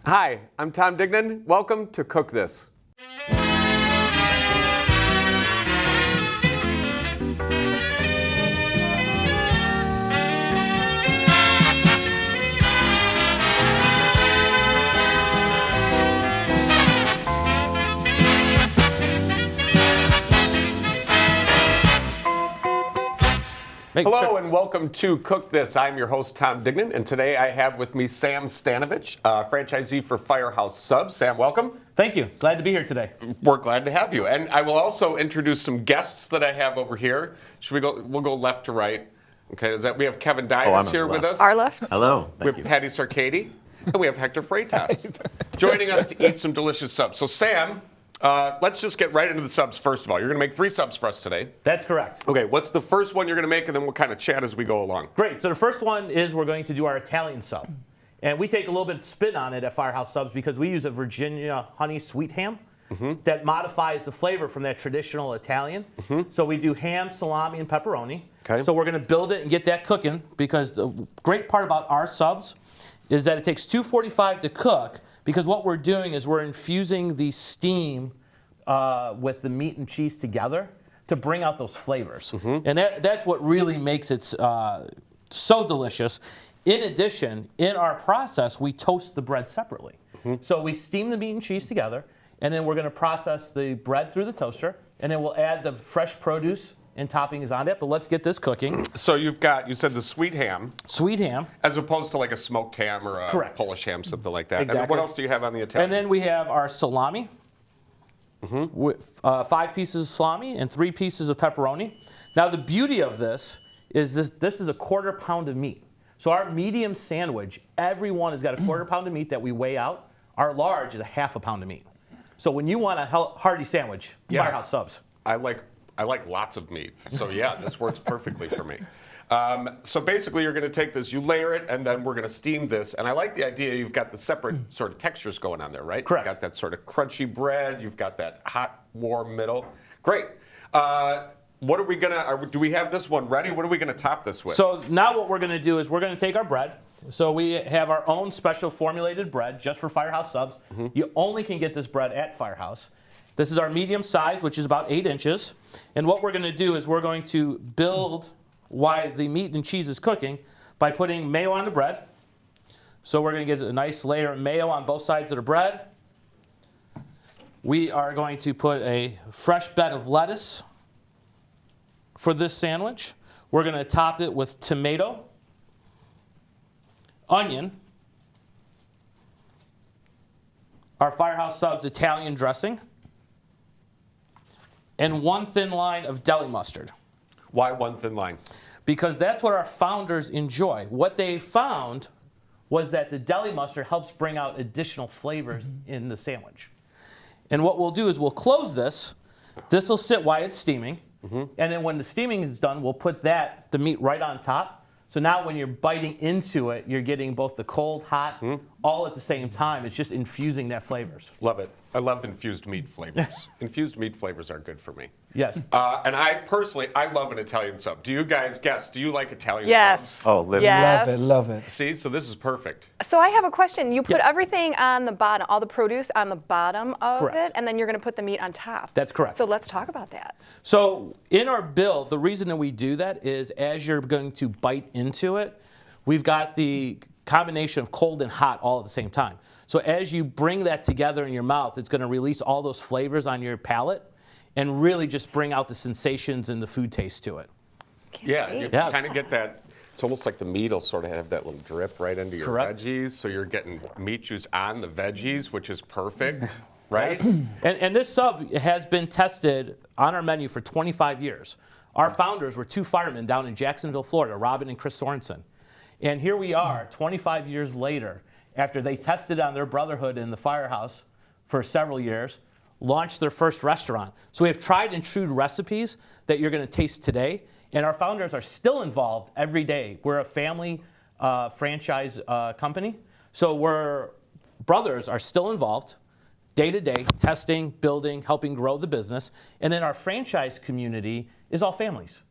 Hi, I'm Tom Dignan. Welcome to Cook This. Hello and welcome to Cook This. I'm your host, Tom Dignan, and today I have with me Sam Stanovich, franchisee for Firehouse Sub. Sam, welcome. Thank you. Glad to be here today. We're glad to have you. And I will also introduce some guests that I have over here. Should we go? We'll go left to right. Okay, we have Kevin Dyers here with us. Our left. Hello. We have Patti Sarkady, and we have Hector Freitas joining us to eat some delicious subs. So Sam, let's just get right into the subs first of all. You're going to make 3 subs for us today. That's correct. Okay, what's the first one you're going to make, and then we'll kind of chat as we go along. Great. So the first one is we're going to do our Italian sub. And we take a little bit of spin on it at Firehouse Subs because we use a Virginia honey sweet ham that modifies the flavor from that traditional Italian. So we do ham, salami, and pepperoni. Okay. So we're going to build it and get that cooking because the great part about our subs is that it takes $245 to cook because what we're doing is we're infusing the steam with the meat and cheese together to bring out those flavors. And that's what really makes it so delicious. In addition, in our process, we toast the bread separately. So we steam the meat and cheese together, and then we're going to process the bread through the toaster, and then we'll add the fresh produce and toppings on it. But let's get this cooking. So you said the sweet ham. Sweet ham. As opposed to like a smoked ham or a Correct. Polish ham, something like that. Exactly. And then what else do you have on the Italian? And then we have our salami, with 5 pieces of salami and 3 pieces of pepperoni. Now the beauty of this is this is a 1/4 pound of meat. So our medium sandwich, every one has got a 1/4 pound of meat that we weigh out. Our large is a 1/2 pound of meat. So when you want a hearty sandwich, Firehouse Subs. I like lots of meat. So yeah, this works perfectly for me. So basically you're going to take this, you layer it, and then we're going to steam this. And I like the idea you've got the separate sort of textures going on there, right? Correct. You've got that sort of crunchy bread, you've got that hot, warm middle. Great. What are we going to, do we have this one ready? What are we going to top this with? So now what we're going to do is we're going to take our bread. So we have our own special formulated bread just for Firehouse Subs. You only can get this bread at Firehouse. This is our medium size, which is about 8 inches. And what we're going to do is we're going to build while the meat and cheese is cooking by putting mayo on the bread. So we're going to get a nice layer of mayo on both sides of the bread. We are going to put a fresh bed of lettuce for this sandwich. We're going to top it with tomato, onion, our Firehouse Subs Italian dressing, and 1 thin line of deli mustard. Why 1 thin line? Because that's what our founders enjoy. What they found was that the deli mustard helps bring out additional flavors in the sandwich. And what we'll do is we'll close this. This will sit while it's steaming. And then when the steaming is done, we'll put the meat right on top. So now when you're biting into it, you're getting both the cold, hot, all at the same time. It's just infusing that flavors. Love it. I love infused meat flavors. Infused meat flavors are good for me. Yes. And I personally, I love an Italian sub. Do you guys guess? Do you like Italian Yes. subs? Oh, live Yes. Love it. See, so this is perfect. So I have a question. You put Yes. everything on the bottom, all the produce on the bottom of Correct. it, and then you're going to put the meat on top. That's correct. So let's talk about that. So in our build, the reason that we do that is as you're going to bite into it, we've got the combination of cold and hot all at the same time. So as you bring that together in your mouth, it's going to release all those flavors on your palate and really just bring out the sensations and the food taste to it. Yeah, you Yes. kind of get that. It's almost like the meat will sort of have that little drip right into your Correct. veggies. So you're getting meat juice on the veggies, which is perfect, right? And this sub has been tested on our menu for 25 years. Our founders were 2 firemen down in Jacksonville, Florida, Robin and Chris Sorensen. And here we are, 25 years later, after they tested on their brotherhood in the Firehouse for several years, launched their first restaurant. So we have tried and true recipes that you're going to taste today, and our founders are still involved every day. We're a family franchise company, so brothers are still involved day to day, testing, building, helping grow the business, and then our franchise community is all families.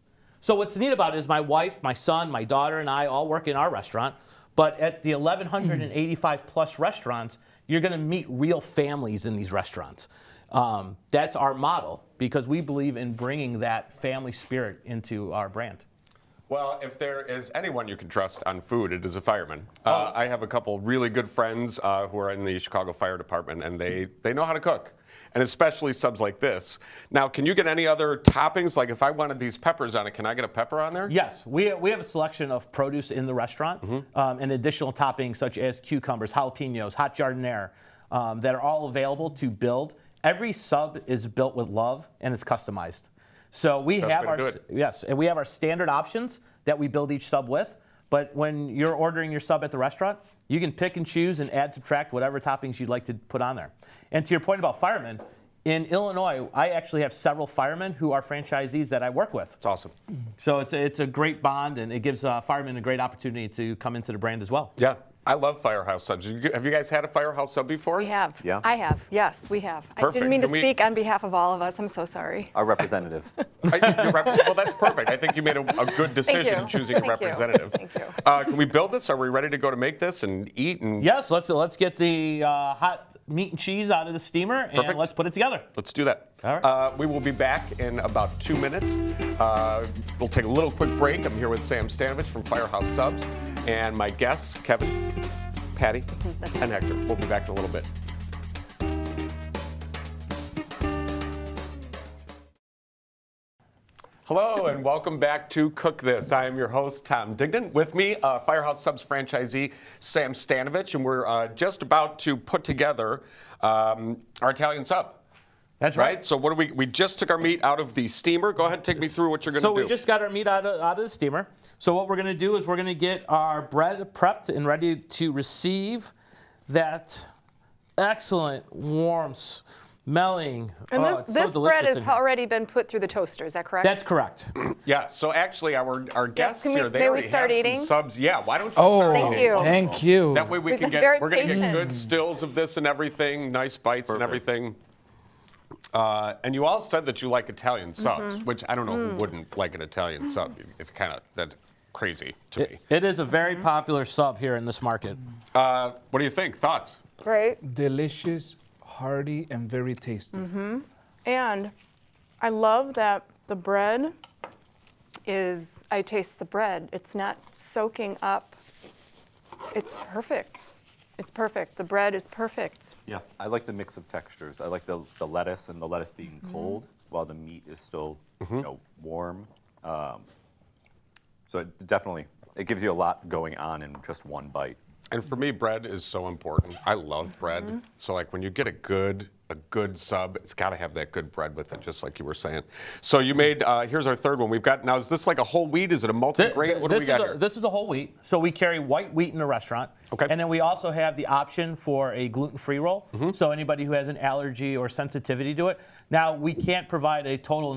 So what's neat about it is my wife, my son, my daughter, and I all work in our restaurant, but at the 1,185 plus restaurants, you're going to meet real families in these restaurants. That's our model because we believe in bringing that family spirit into our brand. Well, if there is anyone you can trust on food, it is a fireman. I have a couple really good friends who are in the Chicago Fire Department, and they know how to cook, and especially subs like this. Now, can you get any other toppings? Like if I wanted these peppers on it, can I get a pepper on there? Yes, we have a selection of produce in the restaurant and additional toppings such as cucumbers, jalapenos, hot jardinere that are all available to build. Every sub is built with love and it's customized. So we have and we have our standard options that we build each sub with. But when you're ordering your sub at the restaurant, you can pick and choose and add, subtract whatever toppings you'd like to put on there. And to your point about firemen, in Illinois, I actually have several firemen who are franchisees that I work with. It's awesome. So it's a great bond, and it gives firemen a great opportunity to come into the brand as well. Yeah. I love Firehouse subs. Have you guys had a Firehouse sub before? We have. Yeah. I have. Yes, we have. Perfect. I didn't mean to Can we- speak on behalf of all of us. I'm so sorry. Our representative. Well, that's perfect. I think you made a good decision you. in choosing a Thank you. representative. Thank you. Can we build this? Are we ready to go to make this and eat? And Yes, let's get the hot meat and cheese out of the steamer, and Perfect. let's put it together. Let's do that. All right. We will be back in about 2 minutes. We'll take a little quick break. I'm here with Sam Stanovich from Firehouse Subs and my guests, Kevin, Patti, and Hector. We'll be back in a little bit. Hello and welcome back to Cook This. I am your host, Tom Dignan. With me, Firehouse Subs franchisee, Sam Stanovich, and we're just about to put together our Italian sub. That's Right? So what do we just took our meat out of the steamer. Go ahead and take me through what you're going to So do. we just got our meat out of the steamer. So what we're going to do is we're going to get our bread prepped and ready to receive that excellent, warm, smelling. And it's so this bread delicious has in here. already been put through the toaster. Is that correct? That's correct. Yeah, so actually our guests can we- here, they may we already start have eating? some subs. Yeah, why don't you Oh, start Thank eating? you. Thank you. That way we're We've going been to very get patient. good stills of this and everything, nice bites and Perfect. everything. And you all said that you like Italian subs, Mm-hmm. which I don't know who wouldn't like an Italian sub. It's kind of that crazy to me. It is a very Mm-hmm. popular sub here in this market. What do you think? Thoughts? Great. Delicious, hearty, and very tasty. And I love that the bread is, I taste the bread. It's not soaking up. It's perfect. It's perfect. The bread is perfect. Yeah. I like the mix of textures. I like the lettuce and the lettuce being cold while the meat is still warm. So it definitely, it gives you a lot going on in just one bite. And for me, bread is so important. I love bread. Mm-hmm. So like when you get a good sub, it's got to have that good bread with it, just like you were saying. So you made, here's our third one. We've got, now is this like a whole wheat? Is it a multi-grain? What do we got here? This is a whole wheat. So we carry white wheat in the restaurant. Okay. And then we also have the option for a gluten-free roll. Mm-hmm. So anybody who has an allergy or sensitivity to it. Now, we can't provide a total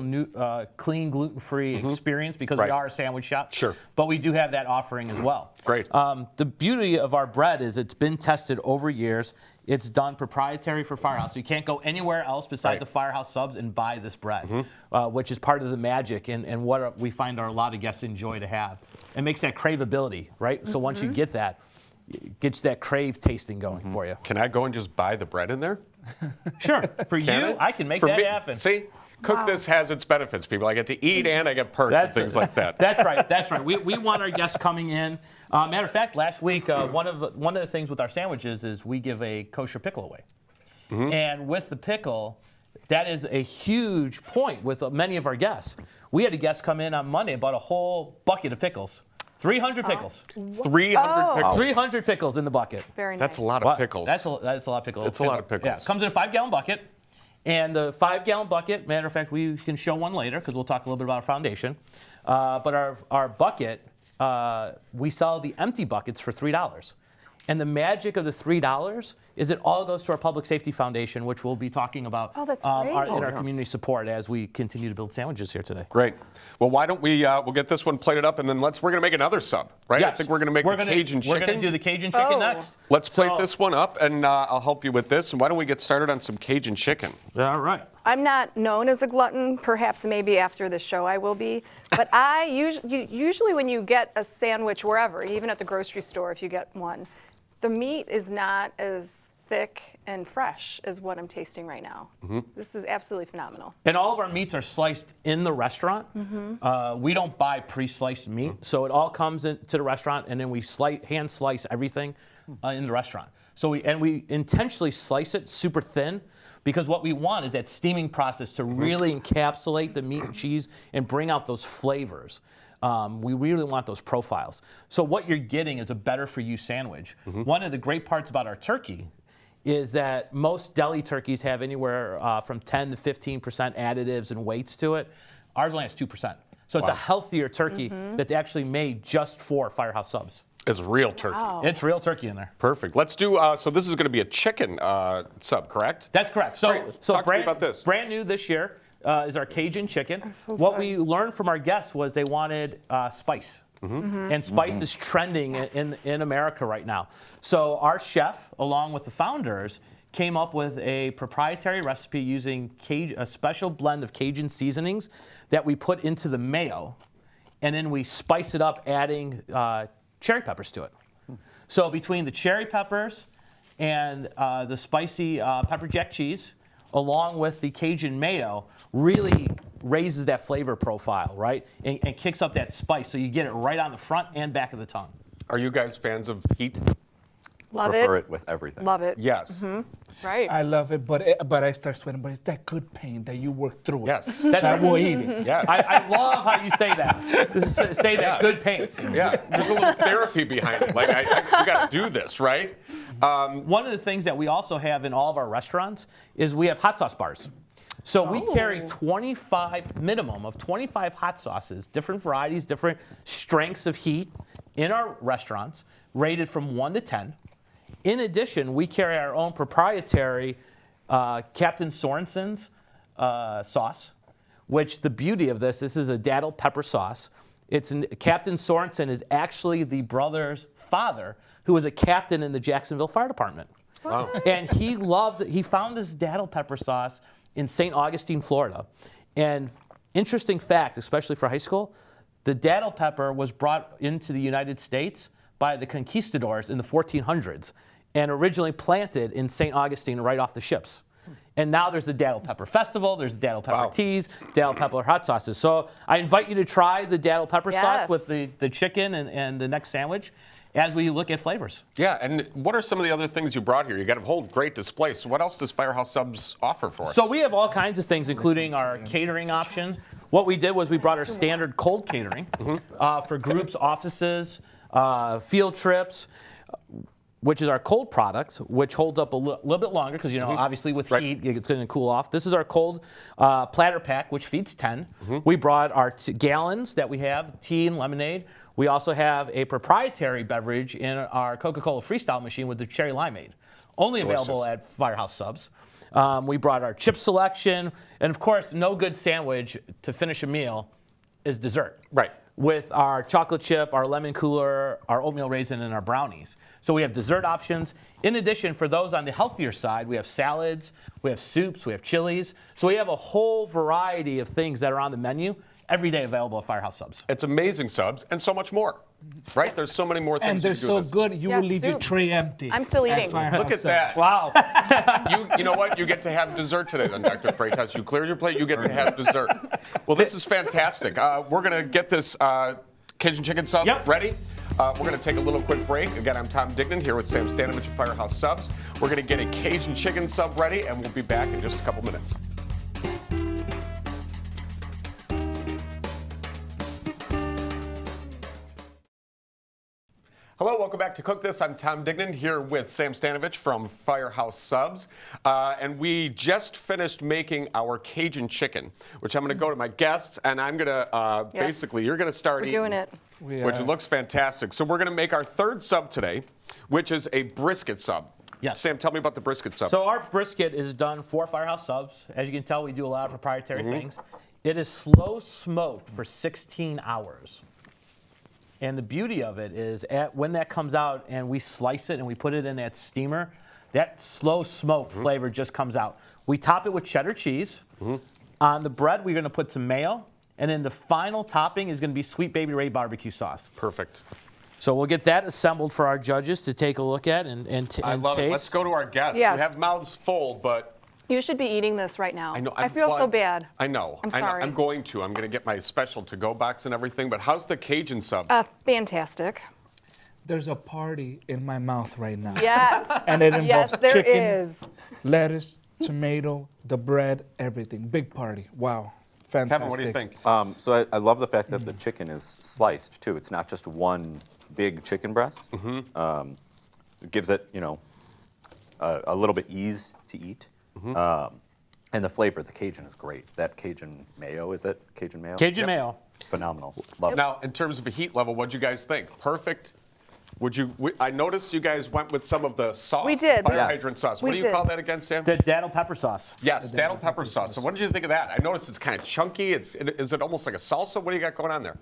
clean gluten-free experience because Right. we are a sandwich shop. Sure. But we do have that offering as well. Great. The beauty of our bread is it's been tested over years. It's done proprietary for Firehouse. So you can't go anywhere else besides Right. the Firehouse subs and buy this bread, which is part of the magic and what we find a lot of guests enjoy to have. It makes that craveability, right? So once you get that, it gets that crave tasting going for you. Can I go and just buy the bread in there? Sure. For Can you, I can make For that me- happen. See? Cook This has its benefits, people. I get to eat and I get perks and things like that. That's right. That's right. We want our guests coming in. Matter of fact, last week one of the things with our sandwiches is we give a kosher pickle away, and with the pickle, that is a huge point with many of our guests. We had a guest come in on Monday and bought a whole bucket of pickles, 300 pickles, 300 pickles. 300 pickles in the bucket. Very nice. That's a lot of Wow, pickles. That's a lot of pickles. That's a lot of pickles. Yeah, comes in a 5-gallon bucket. And the 5-gallon bucket, matter of fact, we can show one later because we'll talk a little bit about our foundation. But our bucket, we sell the empty buckets for $3. And the magic of the $3 is it all goes to our Public Safety Foundation, which we'll be talking about Oh, that's in great. our community support as we continue to build sandwiches here today. Great. Well, why don't we, we'll get this one plated up and then we're going to make another sub, right? I Yes. think we're going to make the Cajun chicken. We're going to do the Cajun chicken Oh. next. Let's plate So- this one up and I'll help you with this. And why don't we get started on some Cajun chicken? All right. I'm not known as a glutton. Perhaps maybe after the show I will be. But I usually when you get a sandwich wherever, even at the grocery store if you get one, the meat is not as thick and fresh is what I'm tasting right now. This is absolutely phenomenal. And all of our meats are sliced in the restaurant. We don't buy pre-sliced meat, so it all comes into the restaurant, and then we hand slice everything in the restaurant. So we intentionally slice it super thin, because what we want is that steaming process to really encapsulate the meat and cheese and bring out those flavors. We really want those profiles. So what you're getting is a better for you sandwich. One of the great parts about our turkey is that most deli turkeys have anywhere from 10 to 15% additives and weights to it. Ours only has 2%. So it's a healthier turkey that's actually made just for Firehouse Subs. It's real turkey. Wow. It's real turkey in there. Perfect. Let's do, so this is going to be a chicken sub, correct? That's correct. So, Great. Talk to me about this. Brand new this year is our Cajun chicken. What we learned from our guests was they wanted spice. And spice is trending in America right now. So our chef, along with the founders, came up with a proprietary recipe using a special blend of Cajun seasonings that we put into the mayo, and then we spice it up, adding cherry peppers to it. So between the cherry peppers and the spicy pepper jack cheese, along with the Cajun mayo, really raises that flavor profile, right? And kicks up that spice, so you get it right on the front and back of the tongue. Are you guys fans of heat? Love Prefer it. it with everything. Love it. Yes. Right. I love it, but I start sweating. But it's that good pain that you work through it. Yes. So I will eat it. Yes. I love how you say that. Say that good pain. Yeah, there's a little therapy behind it. Like, we got to do this, right? One of the things that we also have in all of our restaurants is we have hot sauce bars. So we carry minimum of 25 hot sauces, different varieties, different strengths of heat in our restaurants, rated from 1 to 10. In addition, we carry our own proprietary Captain Sorensen's sauce, which the beauty of this is a daddle pepper sauce. Captain Sorensen is actually the brother's father, who was a captain in the Jacksonville Fire Department. Wow. And he found this daddle pepper sauce in St. Augustine, Florida. And interesting fact, especially for high school, the daddle pepper was brought into the United States by the conquistadors in the 1400s and originally planted in St. Augustine right off the ships. And now there's the daddle pepper festival, there's daddle pepper teas, daddle pepper hot sauces. So I invite you to try the daddle pepper sauce with the chicken and the next sandwich as we look at flavors. Yeah, and what are some of the other things you brought here? You got a whole great display. So what else does Firehouse Subs offer for us? So we have all kinds of things, including our catering option. What we did was we brought our standard cold catering for groups, offices, field trips, which is our cold product, which holds up a little bit longer because, obviously with heat, it's going to cool off. This is our cold platter pack, which feeds 10. We brought our gallons that we have, tea and lemonade. We also have a proprietary beverage in our Coca-Cola Freestyle machine with the cherry limeade, only available at Firehouse Subs. We brought our chip selection, and of course, no good sandwich to finish a meal is dessert. Right. With our chocolate chip, our lemon cooler, our oatmeal raisin, and our brownies. So we have dessert options. In addition, for those on the healthier side, we have salads, we have soups, we have chilies. So we have a whole variety of things that are on the menu every day available at Firehouse Subs. It's amazing subs and so much more, right? There's so many more things And they're you can do so with this. good, you will leave your soups. tray empty. I'm still eating. Look at that. Wow. You know what? You get to have dessert today then, Dr. Freitas. You cleared your plate, you get to have dessert. Well, this is fantastic. We're going to get this Cajun chicken sub ready. We're going to take a little quick break. Again, I'm Tom Dignan here with Sam Stanovich of Firehouse Subs. We're going to get a Cajun chicken sub ready, and we'll be back in just a couple minutes. Hello, welcome back to Cook This. I'm Tom Dignan here with Sam Stanovich from Firehouse Subs. And we just finished making our Cajun chicken, which I'm going to go to my guests, and I'm going to basically, you're going to start eating. We're doing it. Which looks fantastic. So we're going to make our third sub today, which is a brisket sub. Yes. Sam, tell me about the brisket sub. So our brisket is done for Firehouse Subs. As you can tell, we do a lot of proprietary things. It is slow smoked for 16 hours. And the beauty of it is when that comes out and we slice it and we put it in that steamer, that slow smoke flavor just comes out. We top it with cheddar cheese. On the bread, we're going to put some mayo. And then the final topping is going to be Sweet Baby Ray barbecue sauce. Perfect. So we'll get that assembled for our judges to take a look at and I love it. taste. Let's go to our guests. Yes. We have mouths full, but You should be eating this right now. I know. I feel so bad. I know. I'm I know. sorry. I'm going to. I'm going to get my special to-go box and everything. But how's the Cajun sub? Fantastic. There's a party in my mouth right now. Yes. And it involves Yes, there chicken, is. lettuce, tomato, the bread, everything. Big party. Wow. Fantastic. Kevin, what do you think? So I love the fact that the chicken is sliced too. It's not just one big chicken breast. It gives it, a little bit ease to eat. And the flavor, the Cajun is great. That Cajun mayo, is it? Cajun mayo? Cajun mayo. Phenomenal. Love it. Now, in terms of a heat level, what'd you guys think? Perfect? I noticed you guys went with some of the sauce. We did. Fire Yes. hydrant sauce. We What do you did. call that again, Sam? The daddle pepper sauce. Yes, daddle pepper sauce. So what did you think of that? I noticed it's kind of chunky. Is it almost like a salsa? What do you got going on there?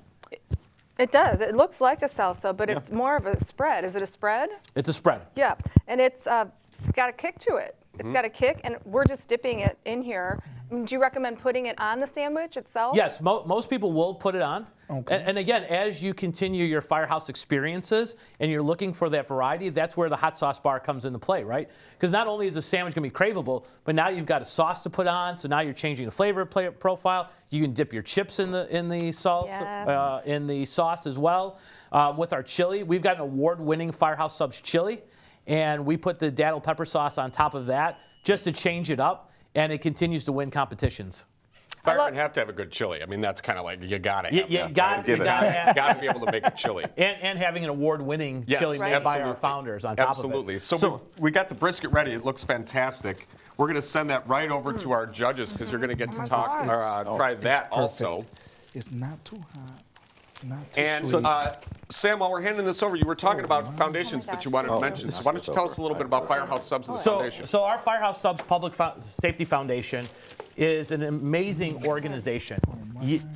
It does. It looks like a salsa, but it's more of a spread. Is it a spread? It's a spread. Yeah. And it's got a kick to it. It's got a kick, and we're just dipping it in here. Do you recommend putting it on the sandwich itself? Yes, most people will put it on. Okay. And again, as you continue your Firehouse experiences and you're looking for that variety, that's where the hot sauce bar comes into play, right? Because not only is the sandwich going to be craveable, but now you've got a sauce to put on. So now you're changing the flavor profile. You can dip your chips in the sauce, Yes. in the sauce as well. With our chili, we've got an award-winning Firehouse Subs chili, and we put the daddle pepper sauce on top of that just to change it up, and it continues to win competitions. Firemen have to have a good chili. I mean, that's kind of like you got to. You got give it. to be able to make a chili. and having an award-winning Yes, chili made by our absolutely. founders on top Absolutely. of it. So we got the brisket ready. It looks fantastic. We're going to send that right over to our judges because you're going to get to talk or try that also. It's not too hot. Not too And sweet. Sam, while we're handing this over, you were talking about foundations that you wanted to mention. So why don't you tell us a little bit about Firehouse Subs and the foundation? So our Firehouse Subs Public Safety Foundation is an amazing organization.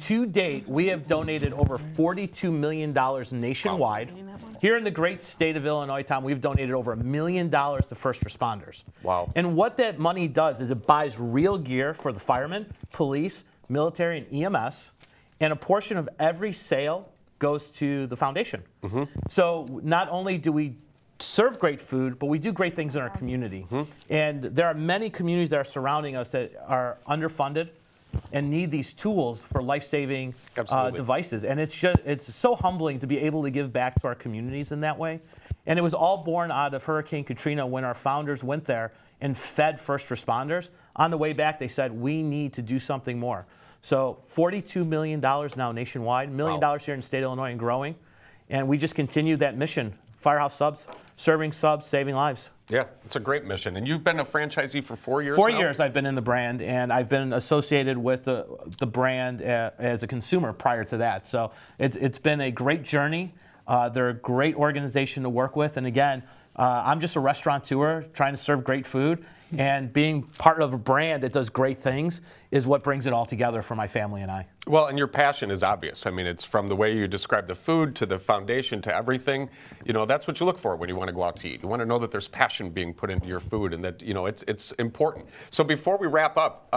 To date, we have donated over $42 million nationwide. Here in the great state of Illinois, Tom, we've donated over $1 million to first responders. Wow. And what that money does is it buys real gear for the firemen, police, military, and EMS, and a portion of every sale goes to the foundation. So not only do we serve great food, but we do great things in our community. And there are many communities that are surrounding us that are underfunded and need these tools for life-saving Absolutely. devices. And it's so humbling to be able to give back to our communities in that way. And it was all born out of Hurricane Katrina when our founders went there and fed first responders. On the way back, they said, we need to do something more. So $42 million now nationwide, $1 million here in the state of Illinois and growing. And we just continue that mission. Firehouse Subs, serving subs, saving lives. Yeah, it's a great mission. And you've been a franchisee for 4 years 4 now? years I've been in the brand, and I've been associated with the brand as a consumer prior to that. So it's been a great journey. They're a great organization to work with. And again, I'm just a restaurateur trying to serve great food. And being part of a brand that does great things is what brings it all together for my family and I. Well, and your passion is obvious. I mean, it's from the way you describe the food to the foundation to everything. You know, that's what you look for when you want to go out to eat. You want to know that there's passion being put into your food and that, it's important. So before we wrap up,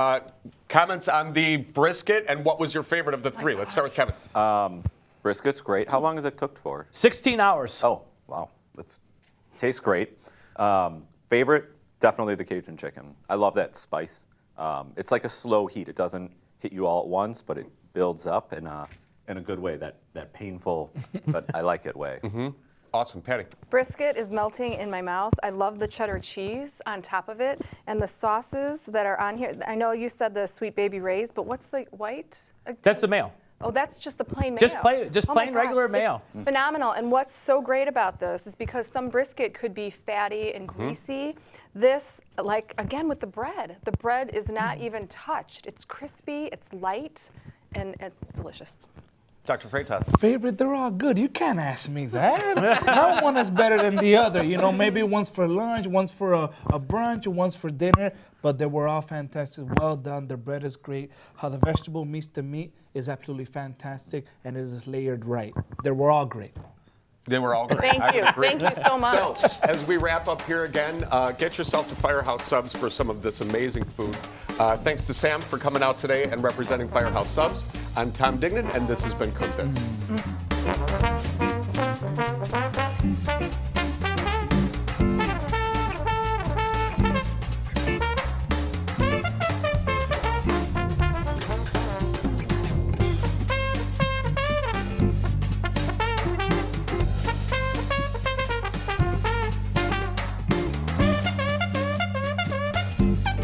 comments on the brisket and what was your favorite of the three? Let's start with Kevin. Brisket's great. How long is it cooked for? 16 hours. Oh, wow. Tastes great. Favorite? Definitely the Cajun chicken. I love that spice. It's like a slow heat. It doesn't hit you all at once, but it builds up in a good way, that painful, but I like it way. Awesome. Patti. Brisket is melting in my mouth. I love the cheddar cheese on top of it and the sauces that are on here. I know you said the Sweet Baby Ray's, but what's the white? That's the mayo. Oh, that's just the plain mayo. Just Oh my plain gosh, regular it's mayo. Phenomenal. And what's so great about this is because some brisket could be fatty and greasy. This, again with the bread is not even touched. It's crispy, it's light, and it's delicious. Dr. Freitas. Favorite, they're all good. You can't ask me that. Not one is better than the other. Maybe one's for lunch, one's for a brunch, one's for dinner, but they were all fantastic. Well done. The bread is great. How the vegetable meets the meat is absolutely fantastic, and it is layered right. They were all great. They were all great. Thank I you. would agree. Thank you so much. So, as we wrap up here again, get yourself to Firehouse Subs for some of this amazing food. Thanks to Sam for coming out today and representing Firehouse Subs. I'm Tom Dignan, and this has been Cook This. Bye.